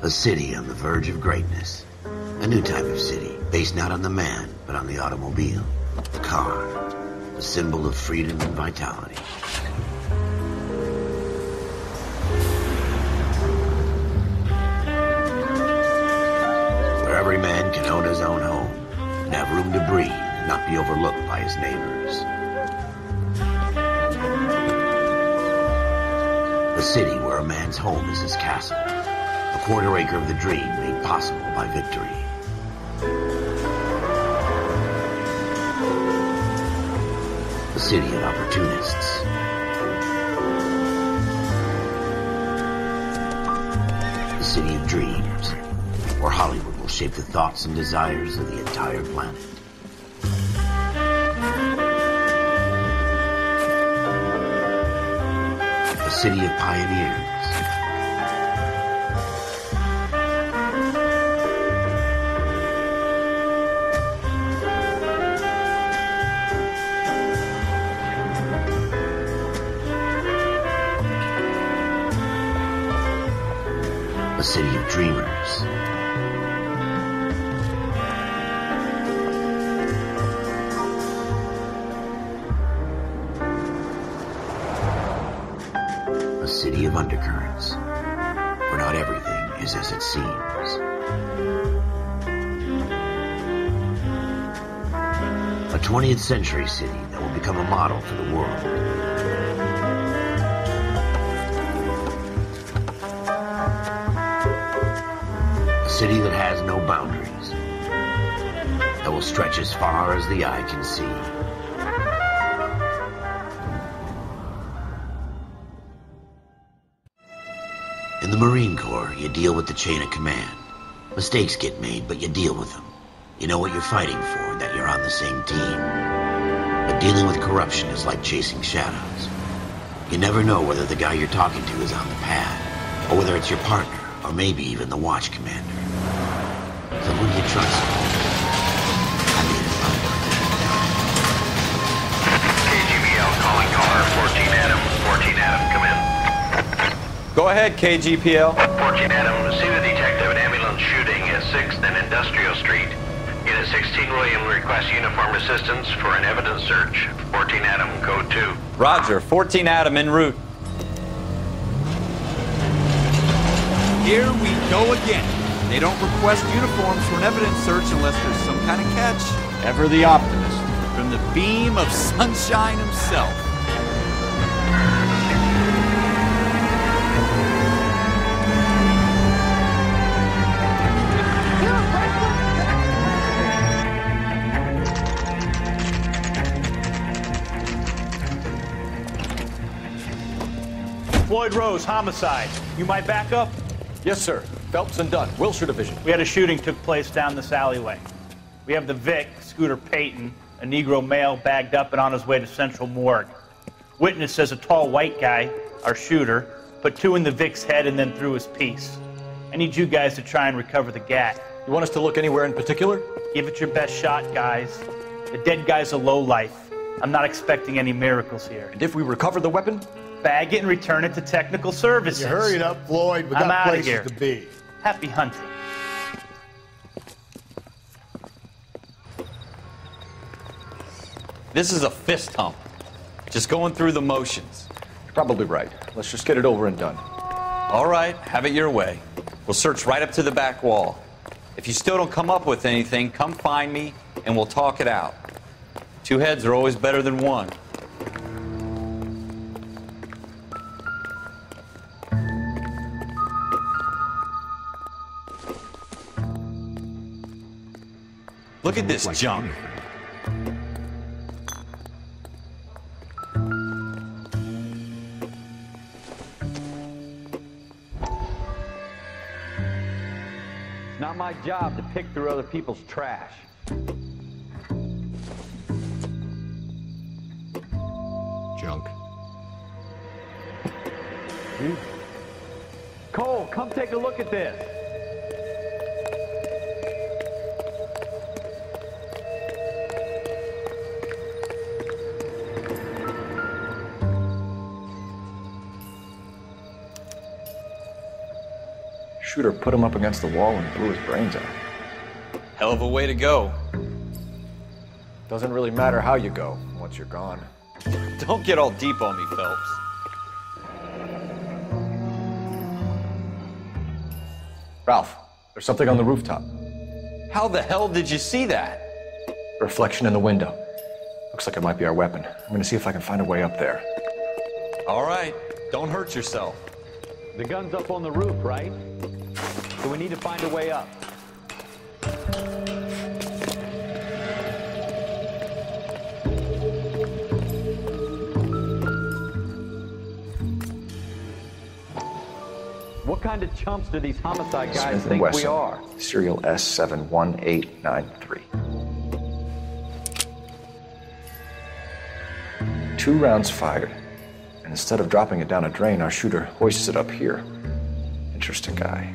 A city on the verge of greatness. A new type of city, based not on the man, but on the automobile. The car. The symbol of freedom and vitality. Where every man can own his own home, and have room to breathe, and not be overlooked by his neighbors. A city where a man's home is his castle. A quarter acre of the dream made possible by victory. A city of opportunists. A city of dreams, where Hollywood will shape the thoughts and desires of the entire planet. A city of pioneers. A city of dreamers. A city of undercurrents, where not everything is as it seems. A 20th century city that will become a model for the world. A city that has no boundaries, that will stretch as far as the eye can see. In the Marine Corps, you deal with the chain of command. Mistakes get made, but you deal with them. You know what you're fighting for, that you're on the same team. But dealing with corruption is like chasing shadows. You never know whether the guy you're talking to is on the pad, or whether it's your partner, or maybe even the watch commander. So who do you trust? I mean, KGBL calling caller 14 Adam. 14 Adam, come in. Go ahead, KGPL. 14 Adam, see the detective at ambulance shooting at 6th and Industrial Street. Unit 16 William requests uniform assistance for an evidence search. 14 Adam, code 2. Roger, 14 Adam en route. Here we go again. They don't request uniforms for an evidence search unless there's some kind of catch. Ever the optimist. From the beam of sunshine himself. Floyd Rose, homicide. You might back up? Yes, sir. Phelps and Dunn, Wilshire Division. We had a shooting took place down this alleyway. We have the Vic, Scooter Payton, a Negro male bagged up and on his way to Central Morgue. Witness says a tall white guy, our shooter, put 2 in the Vic's head and then threw his piece. I need you guys to try and recover the gat. You want us to look anywhere in particular? Give it your best shot, guys. The dead guy's a lowlife. I'm not expecting any miracles here. And if we recover the weapon? Bag it and return it to technical services. You hurry it up, Floyd. We I'm got outta places here. to be. Happy hunting. This is a fist hump. Just going through the motions. You're probably right. Let's just get it over and done. All right, have it your way. We'll search right up to the back wall. If you still don't come up with anything, come find me and we'll talk it out. 2 heads are always better than 1. Look at this junk. It's not my job to pick through other people's trash. Junk. Cole, come take a look at this. Shooter put him up against the wall and blew his brains out. Hell of a way to go. Doesn't really matter how you go once you're gone. Don't get all deep on me, Phelps. Ralph, there's something on the rooftop. How the hell did you see that? A reflection in the window. Looks like it might be our weapon. I'm gonna see if I can find a way up there. All right, don't hurt yourself. The gun's up on the roof, right? So we need to find a way up. What kind of chumps do these homicide guys Smith & think Wesson, we are? Serial S71893. 2 rounds fired. And instead of dropping it down a drain, our shooter hoists it up here. Interesting guy.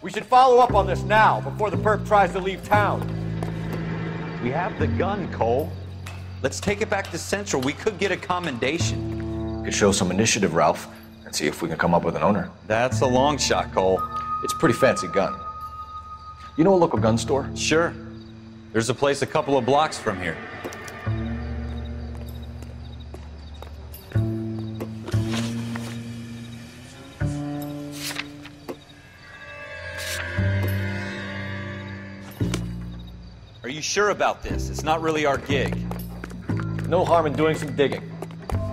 We should follow up on this now, before the perp tries to leave town. We have the gun, Cole. Let's take it back to Central. We could get a commendation. We could show some initiative, Ralph, and see if we can come up with an owner. That's a long shot, Cole. It's a pretty fancy gun. You know a local gun store? Sure. There's a place a couple of blocks from here. Are you sure about this? It's not really our gig. No harm in doing some digging.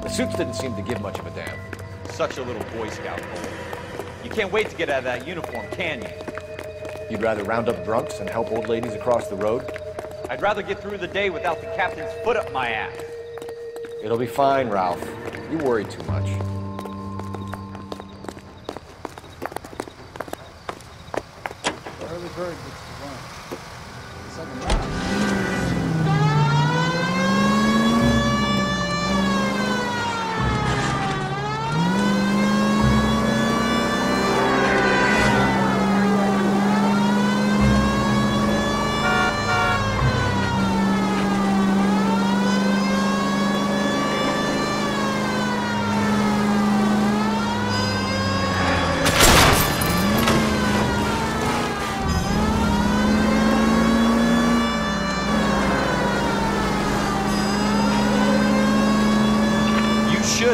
The suits didn't seem to give much of a damn. Such a little Boy Scout, Cole. You can't wait to get out of that uniform, can you? You'd rather round up drunks and help old ladies across the road? I'd rather get through the day without the captain's foot up my ass. It'll be fine, Ralph. You worry too much. The early bird gets the worm. Second round.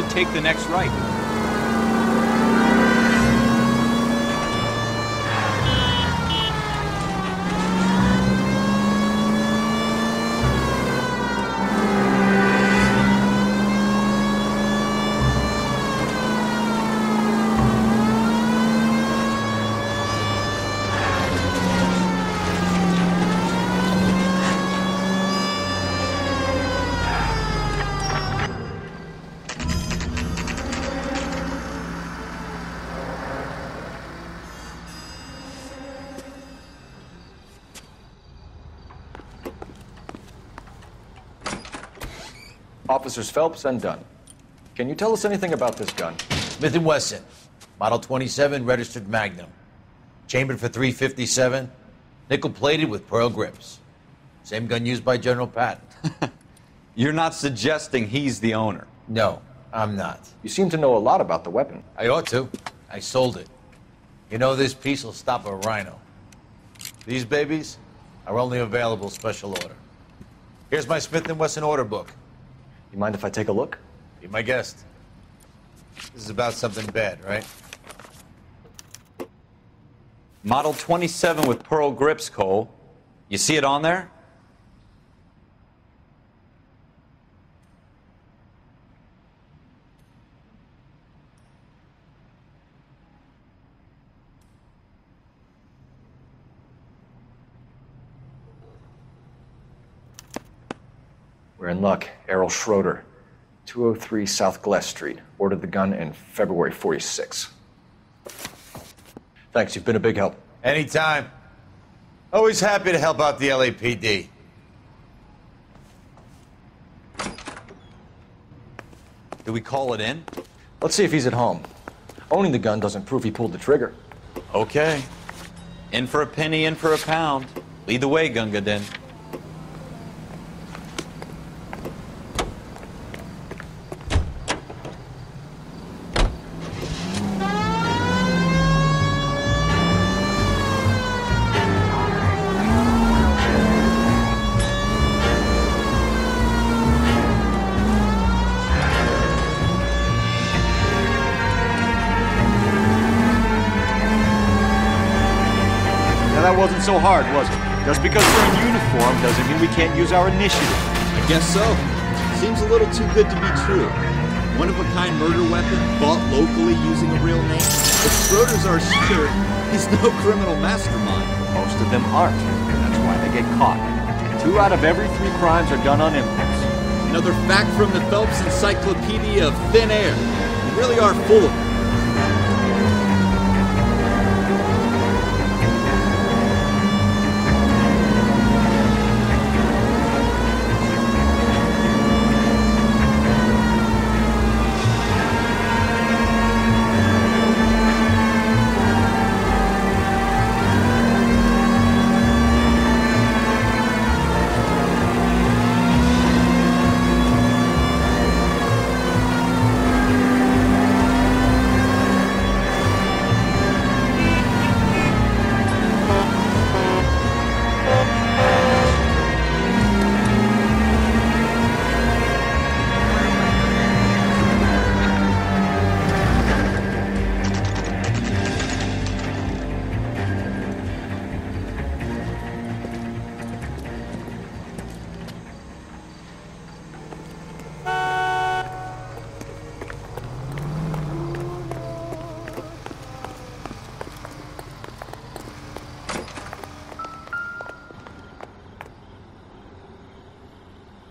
Take the next right. Officers Phelps and Dunn. Can you tell us anything about this gun? Smith & Wesson, Model 27, registered Magnum. Chambered for .357, nickel-plated with pearl grips. Same gun used by General Patton. You're not suggesting he's the owner? No, I'm not. You seem to know a lot about the weapon. I ought to. I sold it. You know, this piece will stop a rhino. These babies are only available special order. Here's my Smith & Wesson order book. You mind if I take a look? Be my guest. This is about something bad, right? Model 27 with pearl grips, Cole. You see it on there? We're in luck. Errol Schroeder, 203 South Glass Street. Ordered the gun in February '46. Thanks, you've been a big help. Anytime. Always happy to help out the LAPD. Do we call it in? Let's see if he's at home. Owning the gun doesn't prove he pulled the trigger. Okay. In for a penny, in for a pound. Lead the way, Gunga Din. wasn't so hard, was it? Just because we're in uniform doesn't mean we can't use our initiative. I guess so. Seems a little too good to be true. One-of-a-kind murder weapon bought locally using a real name. If Schroeder's our shooter, he's no criminal mastermind. Most of them aren't. That's why they get caught. 2 out of every 3 crimes are done on impulse. Another fact from the Phelps Encyclopedia of Thin Air. We really are full of them.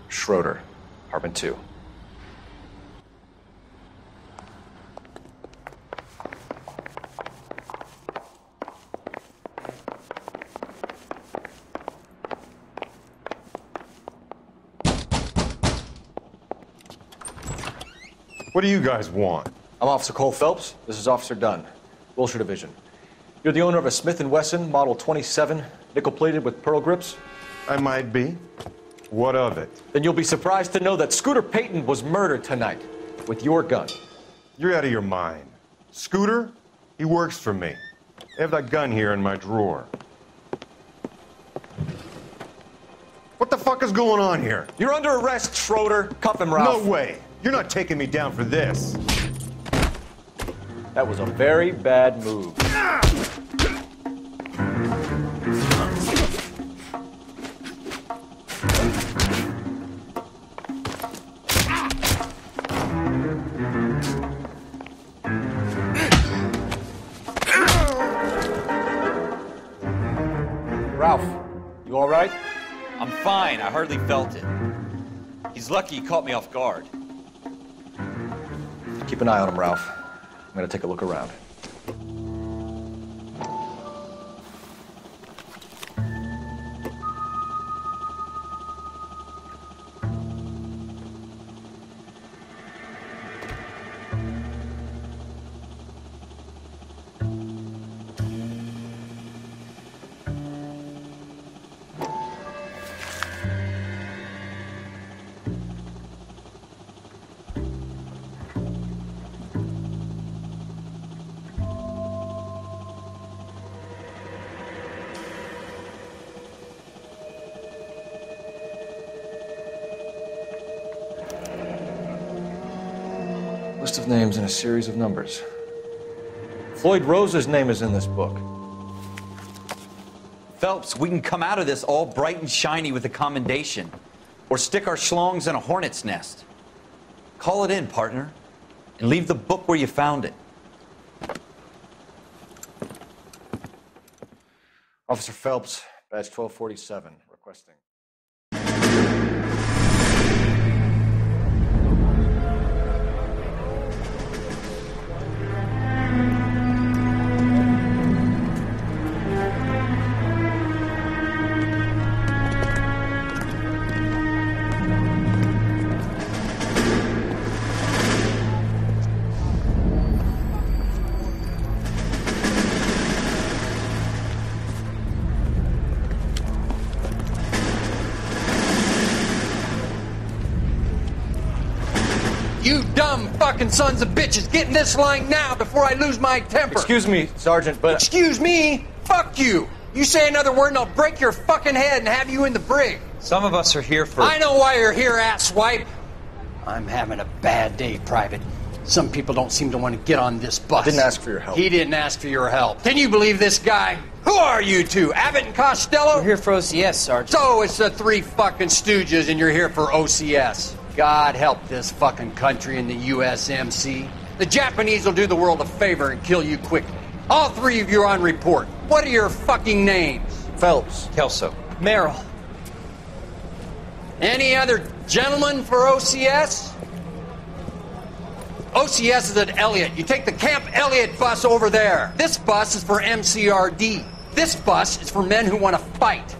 Schroeder, apartment 2. What do you guys want? I'm Officer Couла Felpsa. This is Officer Dunn, Wilshire Division. You're the owner of a Smith & Wesson Model 27, nickel-plated with pearl grips? I might be. What of it? Then you'll be surprised to know that Scooter Payton was murdered tonight with your gun. You're out of your mind. Scooter? He works for me. I have that gun here in my drawer. What the fuck is going on here? You're under arrest, Schroeder. Cuff him, Ralph. No way. You're not taking me down for this. That was a very bad move. Ralph, you all right? I'm fine. I hardly felt it. He's lucky he caught me off guard. Keep an eye on him, Ralph. I'm gonna take a look around. List of names and a series of numbers. Floyd Rose's name is in this book. Phelps, we can come out of this all bright and shiny with a commendation, or stick our schlongs in a hornet's nest. Call it in, partner, and leave the book where you found it. Officer Phelps, badge 1247, requesting. You dumb fucking sons of bitches, get in this line now before I lose my temper. Excuse me, Sergeant, but... Excuse me? Fuck you. You say another word and I'll break your fucking head and have you in the brig. Some of us are here for... I know why you're here, asswipe. I'm having a bad day, Private. Some people don't seem to want to get on this bus. Didn't ask for your help. He didn't ask for your help. Can you believe this guy? Who are you two? Abbott and Costello? We're here for OCS, Sergeant. So it's the three fucking stooges and you're here for OCS. God help this fucking country and the USMC. The Japanese will do the world a favor and kill you quickly. All three of you are on report. What are your fucking names? Phelps. Kelso. Merrill. Any other gentlemen for OCS? OCS is at Elliott. You take the Camp Elliott bus over there. This bus is for MCRD. This bus is for men who want to fight.